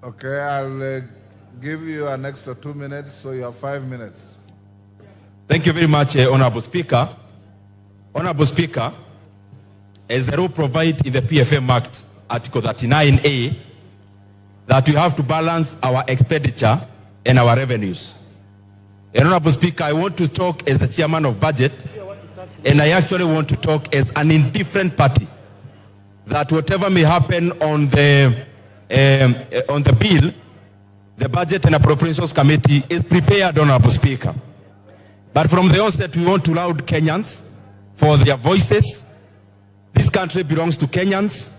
Okay, I'll give you an extra 2 minutes, so you have 5 minutes. Thank you very much, Honorable Speaker. Honorable Speaker, as the rule provided in the PFM Act, Article 39A, that we have to balance our expenditure and our revenues. Honorable Speaker, I want to talk as the chairman of budget, and I actually want to talk as an indifferent party, that whatever may happen on the bill, the Budget and Appropriations Committee is prepared, Honorable Speaker. But from the onset, we want to laud Kenyans for their voices. This country belongs to Kenyans,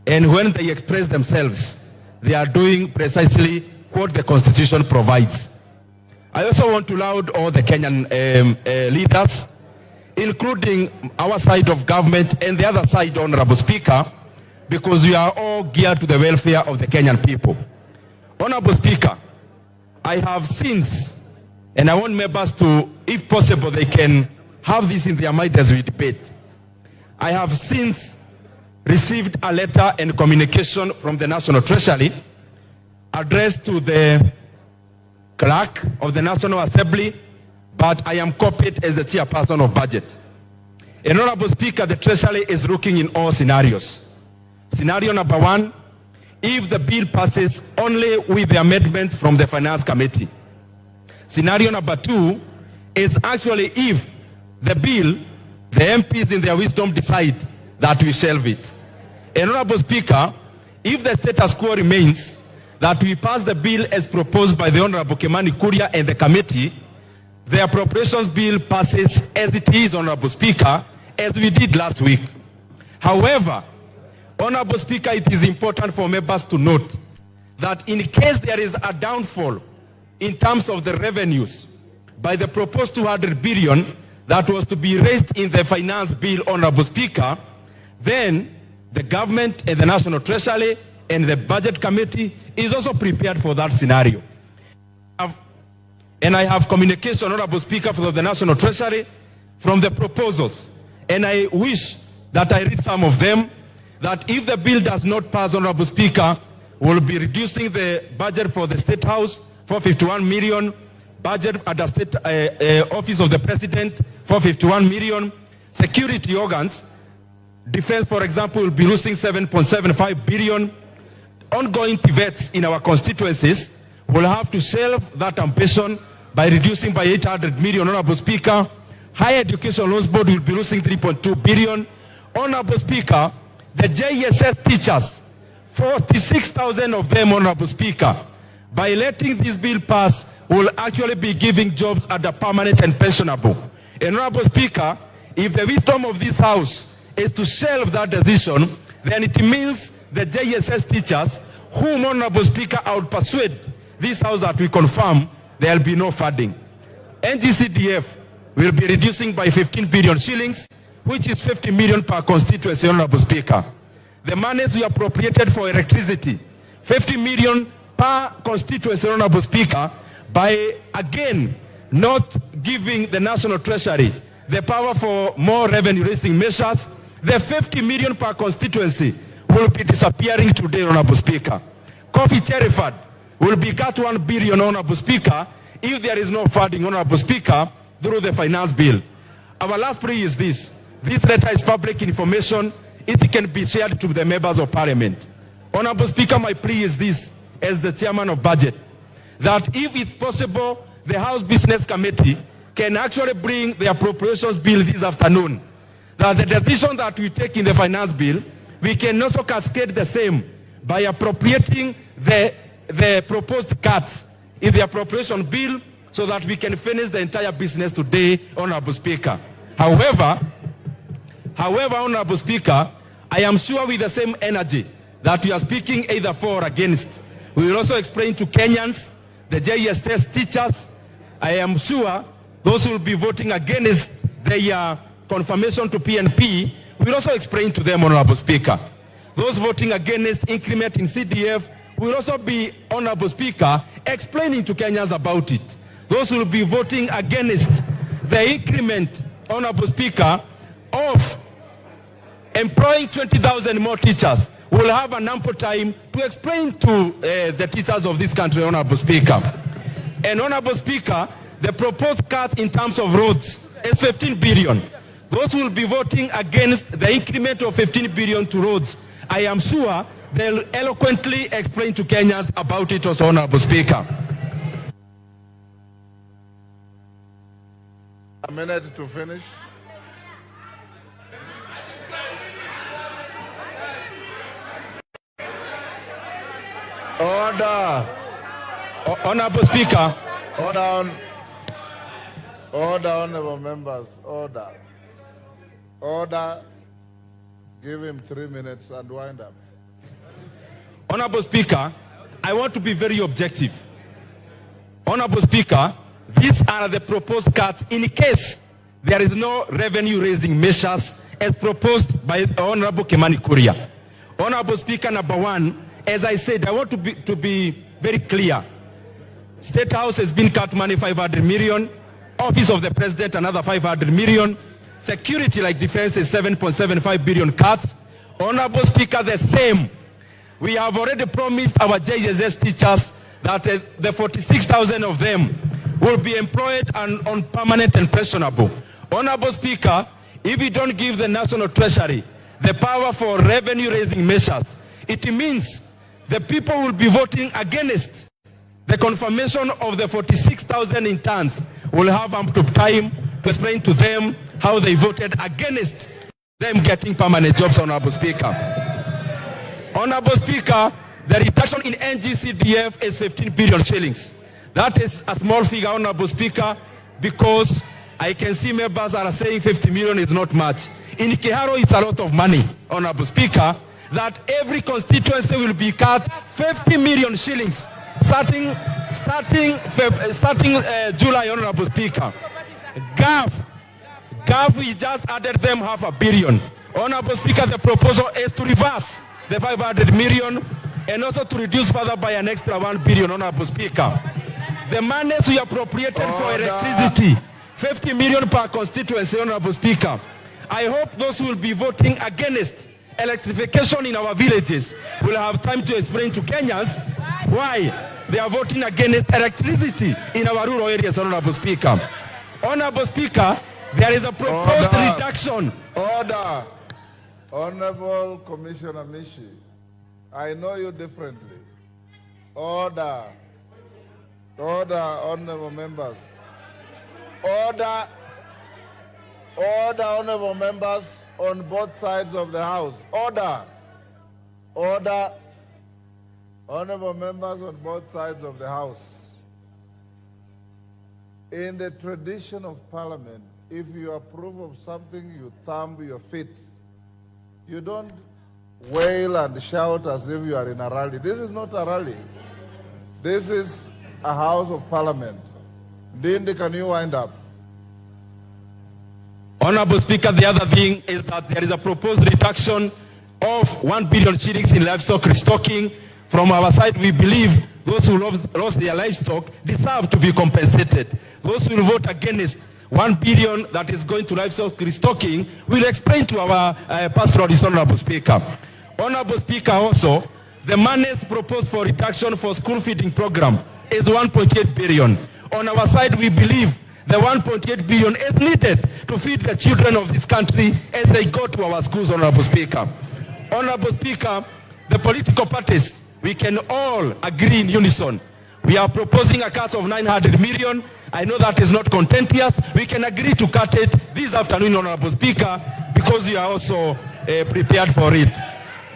and when they express themselves, they are doing precisely what the Constitution provides. I also want to laud all the Kenyan leaders, including our side of government and the other side, Honorable Speaker, because we are all geared to the welfare of the Kenyan people. Honorable Speaker, I have since, and I want members to, if possible, they can have this in their mind as we debate. I have since received a letter and communication from the National Treasury addressed to the clerk of the National Assembly, but I am copied as the chairperson of budget. Honorable Speaker, the Treasury is looking in all scenarios. Scenario number 1, if the bill passes only with the amendments from the Finance Committee. Scenario number 2 is actually if the bill, the MPs in their wisdom decide that we shelve it. Honorable Speaker, if the status quo remains, that we pass the bill as proposed by the Honorable Kimani Kuria and the committee, the appropriations bill passes as it is, Honorable Speaker, as we did last week. However, Honorable Speaker, it is important for members to note that in case there is a downfall in terms of the revenues by the proposed 200 billion that was to be raised in the finance bill, Honorable Speaker, then the government and the National Treasury and the Budget Committee is also prepared for that scenario. And I have communication, Honorable Speaker, from the National Treasury from the proposals. And I wish that I read some of them, that if the bill does not pass, Honorable Speaker, we'll be reducing the budget for the State House for 51 million, budget at the State Office of the President for 51 million, security organs, defense, for example, will be losing 7.75 billion, ongoing pivots in our constituencies will have to shelve that ambition by reducing by 800 million, Honorable Speaker. Higher Education Loans Board will be losing 3.2 billion. Honorable Speaker, the JSS teachers, 46,000 of them, Honorable Speaker, by letting this bill pass, will actually be giving jobs at the permanent and pensionable. Honorable Speaker, if the wisdom of this House is to shelve that decision, then it means the JSS teachers, whom, Honorable Speaker, I would persuade this House that we confirm there will be no funding. NGCDF will be reducing by 15 billion shillings, which is 50 million per constituency, Honorable Speaker. The monies we appropriated for electricity, 50 million per constituency, Honorable Speaker, by again not giving the National Treasury the power for more revenue-raising measures, the 50 million per constituency will be disappearing today, Honorable Speaker. Coffee Cheriford will be cut 1 billion, Honorable Speaker, if there is no funding, Honorable Speaker, through the finance bill. Our last plea is this. This letter is public information. It can be shared to the members of Parliament. Honorable Speaker, my plea is this, as the chairman of budget, that if it's possible, the House Business Committee can actually bring the appropriations bill this afternoon. That the decision that we take in the finance bill, we can also cascade the same by appropriating the proposed cuts in the appropriation bill so that we can finish the entire business today, Honorable Speaker. However, Honorable Speaker, I am sure with the same energy that we are speaking either for or against, we will also explain to Kenyans, the JSS teachers, I am sure those who will be voting against their confirmation to PNP, we will also explain to them, Honorable Speaker. Those voting against increment in CDF will also be, Honorable Speaker, explaining to Kenyans about it. Those who will be voting against the increment, Honorable Speaker, of employing 20,000 more teachers will have an ample time to explain to the teachers of this country, Honorable Speaker. And Honorable Speaker, the proposed cut in terms of roads is 15 billion. Those will be voting against the increment of 15 billion to roads. I am sure they'll eloquently explain to Kenyans about it also, Honorable Speaker. A minute to finish. Order. Honorable Speaker. Order, honorable members. Order. Order. Give him 3 minutes and wind up. Honorable Speaker, I want to be very objective. Honorable Speaker, these are the proposed cuts in case there is no revenue-raising measures as proposed by Honorable Kimani Kuria. Honorable Speaker, number one, as I said, I want to be very clear. State House has been cut money 500 million. Office of the President another 500 million. Security like defense is 7.75 billion cuts. Honorable Speaker, the same. We have already promised our JSS teachers that the 46,000 of them will be employed and on permanent and pensionable. Honorable Speaker, if we don't give the National Treasury the power for revenue-raising measures, it means the people will be voting against the confirmation of the 46,000 interns. Will have ample time to explain to them how they voted against them getting permanent jobs, Honorable Speaker. Honorable Speaker, the reduction in NGCDF is 15 billion shillings. That is a small figure, Honorable Speaker, because I can see members are saying 50 million is not much. In Kiharo, it's a lot of money, Honorable Speaker, that every constituency will be cut 50 million shillings starting July, Honorable Speaker. GAF, we just added them 500 million. Honorable Speaker, the proposal is to reverse the 500 million and also to reduce further by an extra 1 billion, Honorable Speaker. The monies we appropriated for electricity, 50 million per constituency, Honorable Speaker. I hope those who will be voting against electrification in our villages will have time to explain to Kenyans why they are voting against electricity in our rural areas, Honorable Speaker. Honorable Speaker, there is a proposed reduction. Order. Honorable Commissioner Mishi, I know you differently. Order. Order, honorable members. Order. Order, honorable members on both sides of the House. Order. Order. Honorable members on both sides of the House. In the tradition of Parliament, if you approve of something, you thumb your feet. You don't wail and shout as if you are in a rally. This is not a rally. This is a House of Parliament. Ndindi, can you wind up? Honorable Speaker, the other thing is that there is a proposed reduction of 1 billion shillings in livestock restocking. From our side, we believe those who lost their livestock deserve to be compensated. Those who will vote against 1 billion that is going to livestock restocking will explain to our pastoralists, Honorable Speaker. Honorable Speaker, also, the monies proposed for reduction for school feeding program is 1.8 billion. On our side, we believe the 1.8 billion is needed to feed the children of this country as they go to our schools, Honorable Speaker. Honorable Speaker, the political parties, we can all agree in unison. We are proposing a cut of 900 million. I know that is not contentious. We can agree to cut it this afternoon, Honorable Speaker, because we are also prepared for it.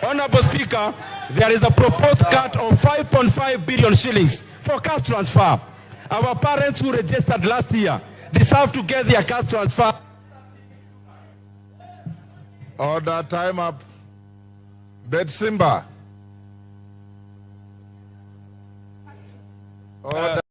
Honorable Speaker, there is a proposed cut of 5.5 billion shillings for cash transfer. Our parents who registered last year deserve to get their cash transfer. Order, time up. Bet Simba. Order.